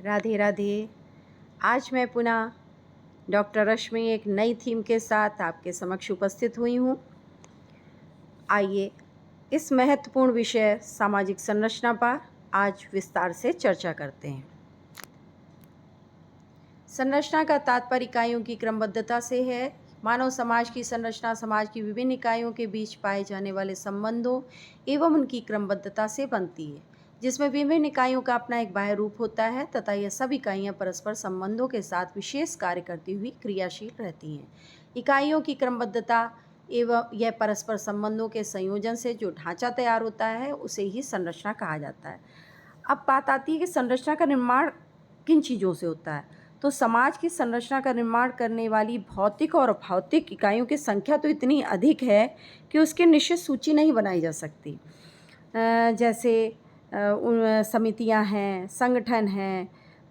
राधे राधे। आज मैं पुनः डॉक्टर रश्मि एक नई थीम के साथ आपके समक्ष उपस्थित हुई हूँ। आइए इस महत्वपूर्ण विषय सामाजिक संरचना पर आज विस्तार से चर्चा करते हैं। संरचना का तात्पर्य इकाइयों की क्रमबद्धता से है। मानव समाज की संरचना समाज की विभिन्न इकाइयों के बीच पाए जाने वाले संबंधों एवं उनकी क्रमबद्धता से बनती है, जिसमें विभिन्न इकाइयों का अपना एक बाह्य रूप होता है तथा यह सब इकाइयां परस्पर संबंधों के साथ विशेष कार्य करती हुई क्रियाशील रहती हैं। इकाइयों की क्रमबद्धता एवं यह परस्पर संबंधों के संयोजन से जो ढांचा तैयार होता है उसे ही संरचना कहा जाता है। अब बात आती है कि संरचना का निर्माण किन चीज़ों से होता है। तो समाज की संरचना का निर्माण करने वाली भौतिक और अभौतिक इकाइयों की संख्या तो इतनी अधिक है कि उसकी निश्चित सूची नहीं बनाई जा सकती। जैसे समितियां हैं, संगठन हैं,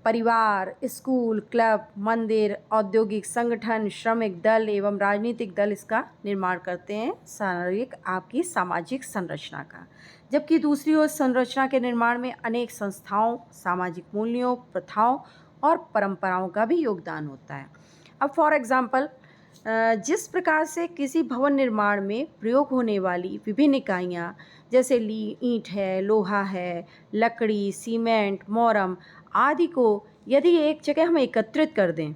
परिवार, स्कूल, क्लब, मंदिर, औद्योगिक संगठन, श्रमिक दल एवं राजनीतिक दल इसका निर्माण करते हैं शारीरिक आपकी सामाजिक संरचना का। जबकि दूसरी ओर संरचना के निर्माण में अनेक संस्थाओं, सामाजिक मूल्यों, प्रथाओं और परंपराओं का भी योगदान होता है। अब फॉर एग्जाम्पल, जिस प्रकार से किसी भवन निर्माण में प्रयोग होने वाली विभिन्न इकाइयाँ जैसे ईंट है, लोहा है, लकड़ी, सीमेंट, मोरम आदि को यदि एक जगह हम एकत्रित कर दें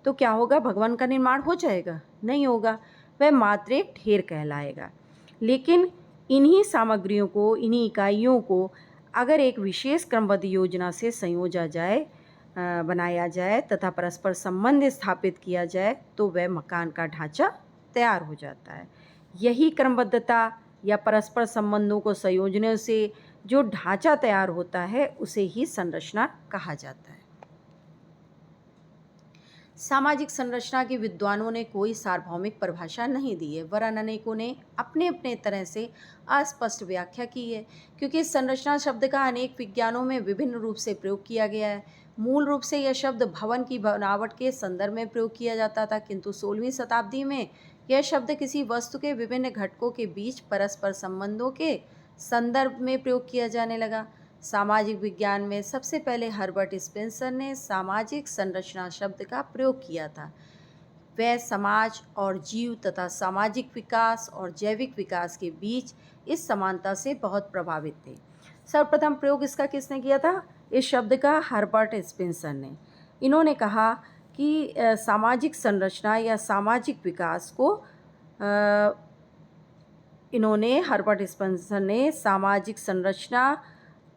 तो क्या होगा? भवन का निर्माण हो जाएगा? नहीं होगा, वह मात्र एक ढेर कहलाएगा। लेकिन इन्हीं सामग्रियों को, इन्हीं इकाइयों को अगर एक विशेष क्रमबद्ध योजना से संयोजा जाए, बनाया जाए तथा परस्पर संबंध स्थापित किया जाए तो वह मकान का ढांचा तैयार हो जाता है। यही क्रमबद्धता या परस्पर संबंधों को संयोजने से जो ढांचा तैयार होता है उसे ही संरचना कहा जाता है। सामाजिक संरचना के विद्वानों ने कोई सार्वभौमिक परिभाषा नहीं दी है, वरन अनेकों ने अपने अपने तरह से अस्पष्ट व्याख्या की है, क्योंकि संरचना शब्द का अनेक विज्ञानों में विभिन्न रूप से प्रयोग किया गया है। मूल रूप से यह शब्द भवन की बनावट के संदर्भ में प्रयोग किया जाता था, किंतु 16वीं शताब्दी में यह शब्द किसी वस्तु के विभिन्न घटकों के बीच परस्पर संबंधों के संदर्भ में प्रयोग किया जाने लगा। सामाजिक विज्ञान में सबसे पहले हर्बर्ट स्पेंसर ने सामाजिक संरचना शब्द का प्रयोग किया था। वह समाज और जीव तथा सामाजिक विकास और जैविक विकास के बीच इस समानता से बहुत प्रभावित थे। सर्वप्रथम प्रयोग इसका किसने किया था? इस शब्द का हर्बर्ट स्पेंसर ने। इन्होंने कहा कि सामाजिक संरचना या सामाजिक विकास को हर्बर्ट स्पेंसर ने सामाजिक संरचना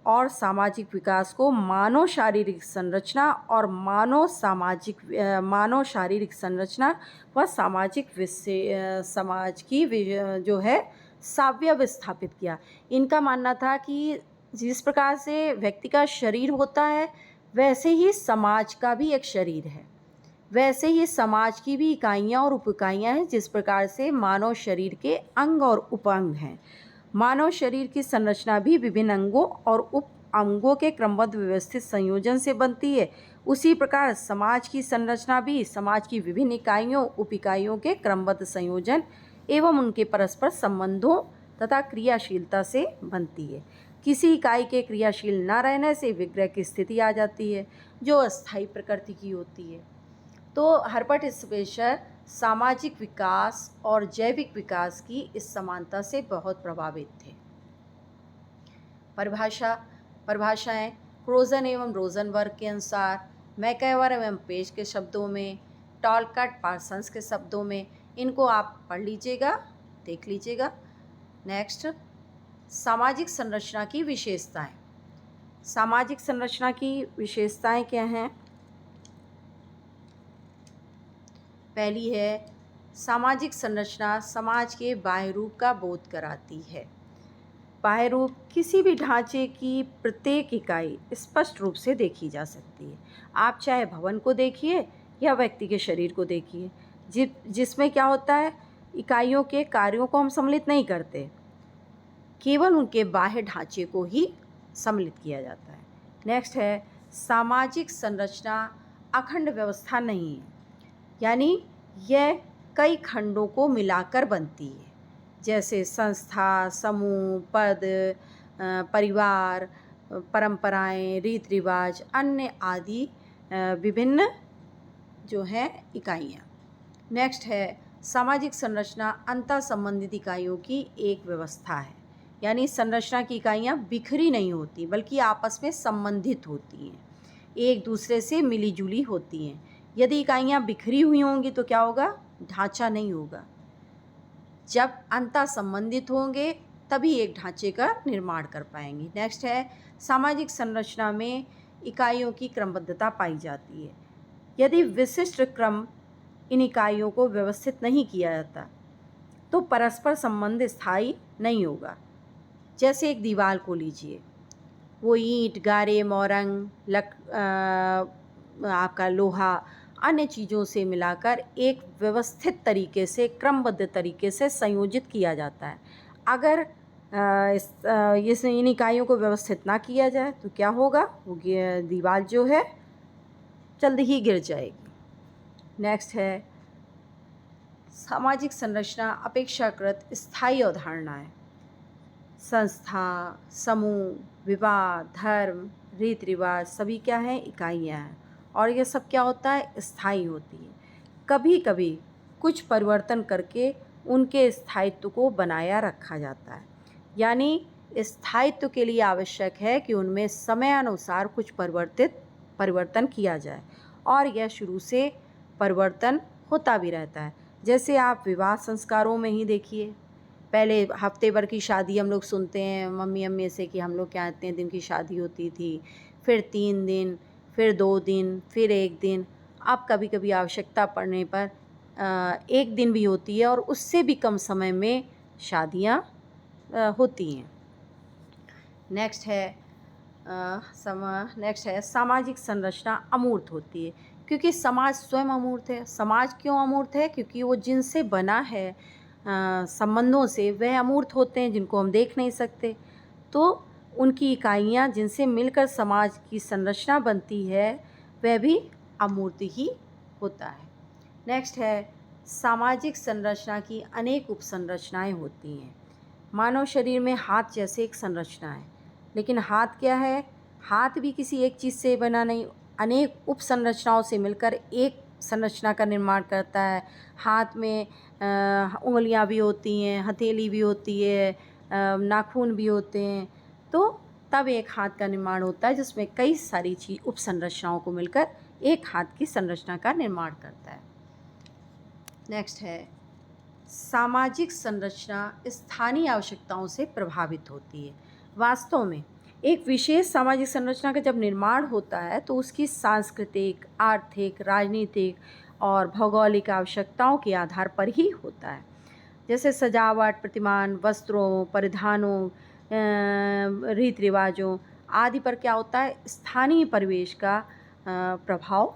और सामाजिक विकास को मानव शारीरिक संरचना और मानव शारीरिक संरचना व सामाजिक समाज की जो है साव्य स्थापित किया। इनका मानना था कि जिस प्रकार से व्यक्ति का शरीर होता है वैसे ही समाज का भी एक शरीर है, वैसे ही समाज की भी इकाइयाँ और उप इकाइयाँ हैं। जिस प्रकार से मानव शरीर के अंग और उपअंग हैं, मानव शरीर की संरचना भी विभिन्न अंगों और उप अंगों के क्रमबद्ध व्यवस्थित संयोजन से बनती है। उसी प्रकार समाज की संरचना भी समाज की विभिन्न इकाइयों, उप इकाइयों के क्रमबद्ध संयोजन एवं उनके परस्पर संबंधों तथा क्रियाशीलता से बनती है। किसी इकाई के क्रियाशील न रहने से विग्रह की स्थिति आ जाती है, जो अस्थायी प्रकृति की होती है। तो हर्बर्ट स्पेंसर सामाजिक विकास और जैविक विकास की इस समानता से बहुत प्रभावित थे। परिभाषाएं क्रोजन एवं रोजनबर्ग के अनुसार, मैकएवर एवं पेज के शब्दों में, टॉलकट पार्सन्स के शब्दों में, इनको आप पढ़ लीजिएगा, देख लीजिएगा। नेक्स्ट, सामाजिक संरचना की विशेषताएं। सामाजिक संरचना की विशेषताएं क्या हैं? पहली है, सामाजिक संरचना समाज के बाह्य रूप का बोध कराती है। बाह्य रूप किसी भी ढांचे की प्रत्येक इकाई स्पष्ट रूप से देखी जा सकती है। आप चाहे भवन को देखिए या व्यक्ति के शरीर को देखिए, जिसमें क्या होता है, इकाइयों के कार्यों को हम सम्मिलित नहीं करते, केवल उनके बाह्य ढांचे को ही सम्मिलित किया जाता है। नेक्स्ट है, सामाजिक संरचना अखंड व्यवस्था नहीं है, यानी यह कई खंडों को मिलाकर बनती है, जैसे संस्था, समूह, पद, परिवार, परंपराएं, रीति रिवाज, अन्य आदि विभिन्न जो है इकाइयाँ। नेक्स्ट है सामाजिक संरचना अंतर संबंधित इकाइयों की एक व्यवस्था है। यानी संरचना की इकाइयाँ बिखरी नहीं होती बल्कि आपस में संबंधित होती हैं, एक दूसरे से मिली जुली होती हैं। यदि इकाइयाँ बिखरी हुई होंगी तो क्या होगा? ढांचा नहीं होगा। जब अंतर संबंधित होंगे तभी एक ढांचे का निर्माण कर पाएंगे। नेक्स्ट है सामाजिक संरचना में इकाइयों की क्रमबद्धता पाई जाती है। यदि विशिष्ट क्रम इन इकाइयों को व्यवस्थित नहीं किया जाता तो परस्पर संबंध स्थायी नहीं होगा। जैसे एक दीवार को लीजिए, वो ईंट, गारे, मोरंग, आपका लोहा, अन्य चीज़ों से मिलाकर एक व्यवस्थित तरीके से, क्रमबद्ध तरीके से संयोजित किया जाता है। अगर इन इकाइयों को व्यवस्थित ना किया जाए तो क्या होगा? वो दीवार जो है जल्द ही गिर जाएगी। नेक्स्ट है सामाजिक संरचना अपेक्षाकृत स्थायी अवधारणा है। संस्था, समूह, विवाह, धर्म, रीति रिवाज सभी क्या हैं? इकाइयाँ हैं। और ये सब क्या होता है? स्थायी होती है। कभी कभी कुछ परिवर्तन करके उनके स्थायित्व को बनाया रखा जाता है। यानी स्थायित्व के लिए आवश्यक है कि उनमें समय अनुसार कुछ परिवर्तन किया जाए और यह शुरू से परिवर्तन होता भी रहता है। जैसे आप विवाह संस्कारों में ही देखिए, पहले हफ्ते भर की शादी हम लोग सुनते हैं मम्मी अम्मी से कि हम लोग क्या इतने दिन की शादी होती थी, फिर 3 दिन, फिर 2 दिन, फिर 1 दिन। अब कभी कभी आवश्यकता पड़ने पर 1 दिन भी होती है और उससे भी कम समय में शादियाँ होती हैं। नेक्स्ट है सामाजिक संरचना अमूर्त होती है क्योंकि समाज स्वयं अमूर्त है। समाज क्यों अमूर्त है? क्योंकि वो जिनसे बना है संबंधों से, वह अमूर्त होते हैं जिनको हम देख नहीं सकते। तो उनकी इकाइयाँ जिनसे मिलकर समाज की संरचना बनती है वह भी अमूर्त ही होता है। नेक्स्ट है सामाजिक संरचना की अनेक उपसंरचनाएं होती हैं। मानव शरीर में हाथ जैसे एक संरचना है, लेकिन हाथ क्या है? हाथ भी किसी एक चीज़ से बना नहीं, अनेक उपसंरचनाओं से मिलकर एक संरचना का निर्माण करता है। हाथ में उंगलियां भी होती हैं, हथेली भी होती है, नाखून भी होते हैं। तो तब एक हाथ का निर्माण होता है जिसमें कई सारी उपसंरचनाओं को मिलकर एक हाथ की संरचना का निर्माण करता है। नेक्स्ट है सामाजिक संरचना स्थानीय आवश्यकताओं से प्रभावित होती है। वास्तव में एक विशेष सामाजिक संरचना का जब निर्माण होता है तो उसकी सांस्कृतिक, आर्थिक, राजनीतिक और भौगोलिक आवश्यकताओं के आधार पर ही होता है। जैसे सजावट, प्रतिमान, वस्त्रों, परिधानों, रीति रिवाजों आदि पर क्या होता है? स्थानीय परिवेश का प्रभाव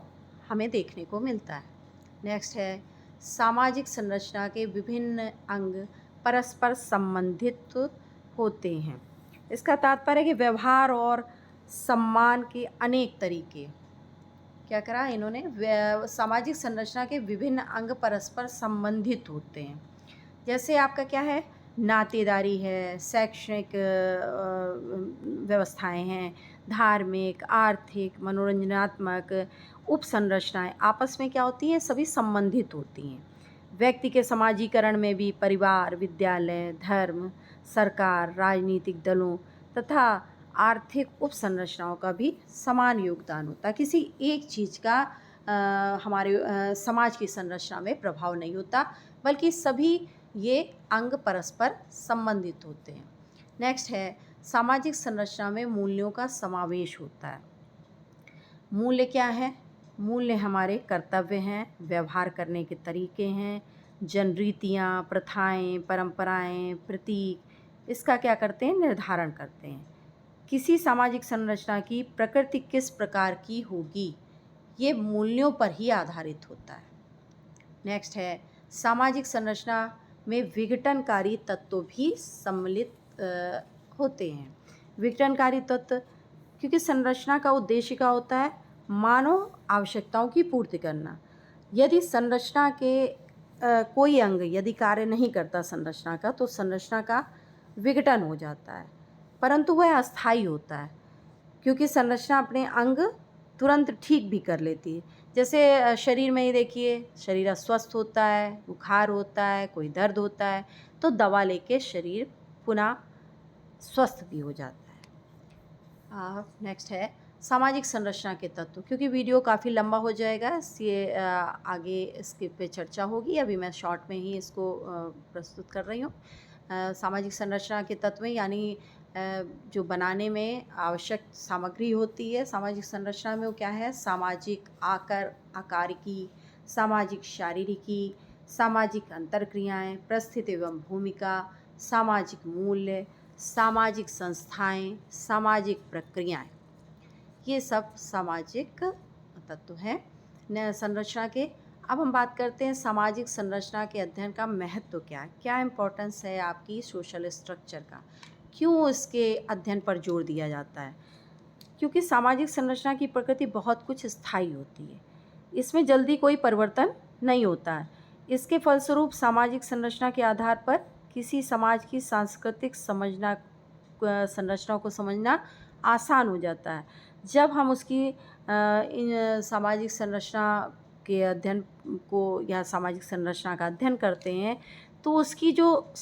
हमें देखने को मिलता है। नेक्स्ट है सामाजिक संरचना के विभिन्न अंग परस्पर संबंधित होते हैं। इसका तात्पर्य है कि व्यवहार और सम्मान के अनेक तरीके। क्या करा इन्होंने? सामाजिक संरचना के विभिन्न अंग परस्पर संबंधित होते हैं। जैसे आपका क्या है? नातेदारी है, शैक्षणिक व्यवस्थाएं हैं, धार्मिक, आर्थिक, मनोरंजनात्मक उपसंरचनाएं आपस में क्या होती हैं? सभी संबंधित होती हैं। व्यक्ति के समाजीकरण में भी परिवार, विद्यालय, धर्म, सरकार, राजनीतिक दलों तथा आर्थिक उपसंरचनाओं का भी समान योगदान होता है। किसी एक चीज़ का हमारे समाज की संरचना में प्रभाव नहीं होता, बल्कि सभी ये अंग परस्पर संबंधित होते हैं। नेक्स्ट है सामाजिक संरचना में मूल्यों का समावेश होता है। मूल्य क्या है? मूल्य हमारे कर्तव्य हैं, व्यवहार करने के तरीके हैं, जनरीतियाँ, प्रथाएं, परंपराएं, प्रतीक इसका क्या करते हैं? निर्धारण करते हैं। किसी सामाजिक संरचना की प्रकृति किस प्रकार की होगी, ये मूल्यों पर ही आधारित होता है। नेक्स्ट है सामाजिक संरचना में विघटनकारी तत्व भी सम्मिलित होते हैं। विघटनकारी तत्व क्योंकि संरचना का उद्देश्य क्या होता है? मानव आवश्यकताओं की पूर्ति करना। यदि संरचना के कोई अंग यदि कार्य नहीं करता संरचना का, तो संरचना का विघटन हो जाता है, परंतु वह अस्थायी होता है। क्योंकि संरचना अपने अंग तुरंत ठीक भी कर लेती है। जैसे शरीर में ही देखिए, शरीर अस्वस्थ होता है, बुखार होता है, कोई दर्द होता है, तो दवा लेके शरीर पुनः स्वस्थ भी हो जाता है। नेक्स्ट है सामाजिक संरचना के तत्व। क्योंकि वीडियो काफ़ी लंबा हो जाएगा, इसलिए आगे इसके पे चर्चा होगी। अभी मैं शॉर्ट में ही इसको प्रस्तुत कर रही हूँ। सामाजिक संरचना के तत्व यानी जो बनाने में आवश्यक सामग्री होती है सामाजिक संरचना में, वो क्या है? सामाजिक आकारिकी, सामाजिक शारीरिकी, सामाजिक अंतरक्रियाएं, परिस्थिति एवं भूमिका, सामाजिक मूल्य, सामाजिक संस्थाएं, सामाजिक प्रक्रियाएं, ये सब सामाजिक तत्व हैं संरचना के। अब हम बात करते हैं सामाजिक संरचना के अध्ययन का महत्व क्या है, क्या इम्पोर्टेंस है आपकी सोशल स्ट्रक्चर का, क्यों इसके अध्ययन पर जोर दिया जाता है? क्योंकि सामाजिक संरचना की प्रकृति बहुत कुछ स्थायी होती है, इसमें जल्दी कोई परिवर्तन नहीं होता है। इसके फलस्वरूप सामाजिक संरचना के आधार पर किसी समाज की सांस्कृतिक संरचना को समझना आसान हो जाता है। जब हम उसकी इन सामाजिक संरचना के अध्ययन को या सामाजिक संरचना का अध्ययन करते हैं, तो उसकी जो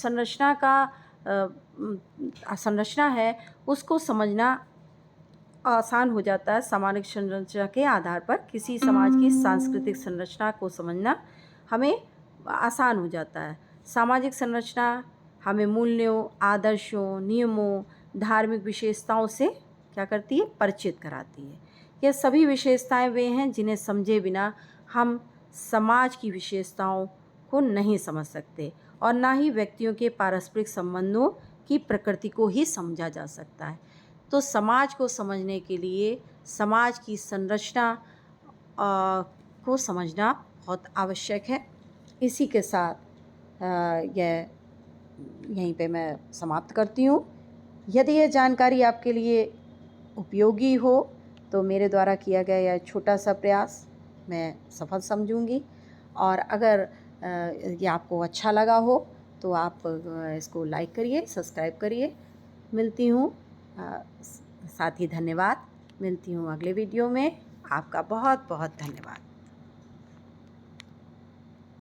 संरचना है उसको समझना आसान हो जाता है। सामाजिक संरचना के आधार पर किसी समाज की सांस्कृतिक संरचना को समझना हमें आसान हो जाता है। सामाजिक संरचना हमें मूल्यों, आदर्शों, नियमों, धार्मिक विशेषताओं से क्या करती है? परिचित कराती है। यह सभी विशेषताएं वे हैं जिन्हें समझे बिना हम समाज की विशेषताओं को नहीं समझ सकते और ना ही व्यक्तियों के पारस्परिक संबंधों की प्रकृति को ही समझा जा सकता है। तो समाज को समझने के लिए समाज की संरचना को समझना बहुत आवश्यक है। इसी के साथ यहीं पे मैं समाप्त करती हूँ। यदि यह जानकारी आपके लिए उपयोगी हो तो मेरे द्वारा किया गया यह छोटा सा प्रयास मैं सफल समझूंगी, और अगर ये आपको अच्छा लगा हो तो आप इसको लाइक करिए, सब्सक्राइब करिए। मिलती हूँ, साथ ही धन्यवाद। मिलती हूँ अगले वीडियो में। आपका बहुत बहुत धन्यवाद।